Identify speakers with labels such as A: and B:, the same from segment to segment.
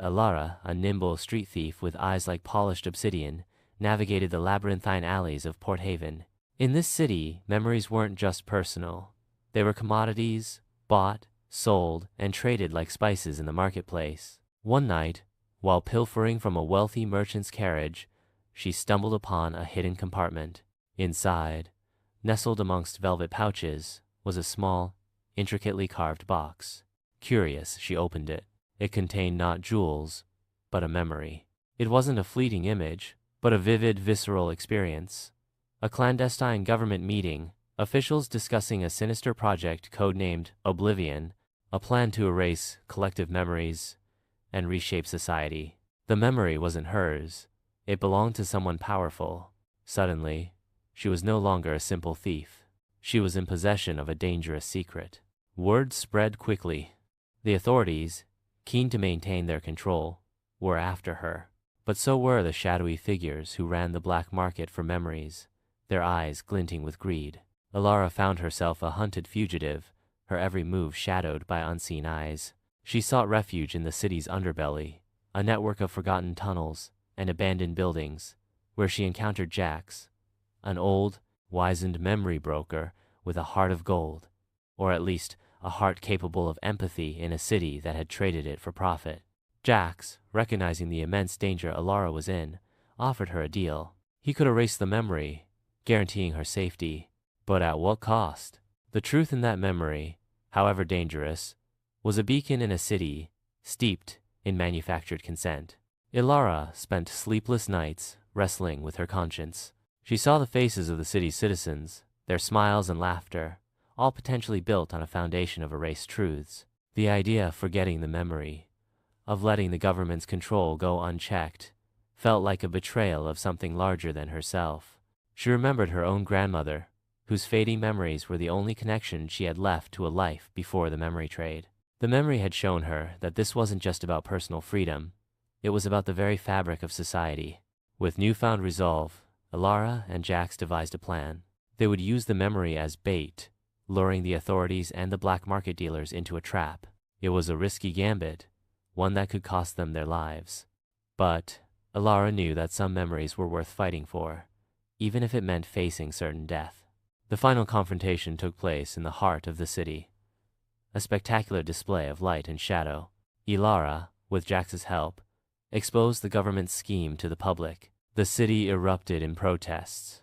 A: Alara, a nimble street thief with eyes like polished obsidian, navigated the labyrinthine alleys of Port Haven. In this city, memories weren't just personal. They were commodities, bought, sold, and traded like spices in the marketplace. One night, while pilfering from a wealthy merchant's carriage, she stumbled upon a hidden compartment. Inside, nestled amongst velvet pouches, was a small, intricately carved box. Curious, she opened it. It contained not jewels, but a memory. It wasn't a fleeting image, but a vivid, visceral experience. A clandestine government meeting, officials discussing a sinister project codenamed Oblivion, a plan to erase collective memories and reshape society. The memory wasn't hers. It belonged to someone powerful. Suddenly, she was no longer a simple thief. She was in possession of a dangerous secret. Word spread quickly. The authorities, keen to maintain their control, were after her. But so were the shadowy figures who ran the black market for memories, their eyes glinting with greed. Alara found herself a hunted fugitive, her every move shadowed by unseen eyes. She sought refuge in the city's underbelly, a network of forgotten tunnels and abandoned buildings, where she encountered Jax, an old, wizened memory broker with a heart of gold, or at least a heart capable of empathy in a city that had traded it for profit. Jax, recognizing the immense danger Alara was in, offered her a deal. He could erase the memory, guaranteeing her safety. But at what cost? The truth in that memory, however dangerous, was a beacon in a city steeped in manufactured consent. Alara spent sleepless nights wrestling with her conscience. She saw the faces of the city's citizens, their smiles and laughter, all potentially built on a foundation of erased truths. The idea of forgetting the memory, of letting the government's control go unchecked, felt like a betrayal of something larger than herself. She remembered her own grandmother, whose fading memories were the only connection she had left to a life before the memory trade. The memory had shown her that this wasn't just about personal freedom, it was about the very fabric of society. With newfound resolve, Alara and Jax devised a plan. They would use the memory as bait, luring the authorities and the black market dealers into a trap. It was a risky gambit, one that could cost them their lives. But Alara knew that some memories were worth fighting for, even if it meant facing certain death. The final confrontation took place in the heart of the city. A spectacular display of light and shadow. Alara, with Jax's help, exposed the government's scheme to the public. The city erupted in protests.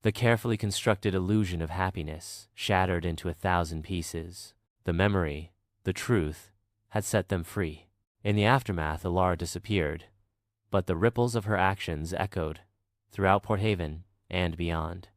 A: The carefully constructed illusion of happiness shattered into 1,000 pieces. The memory, the truth, had set them free. In the aftermath, Alara disappeared, but the ripples of her actions echoed throughout Port Haven and beyond.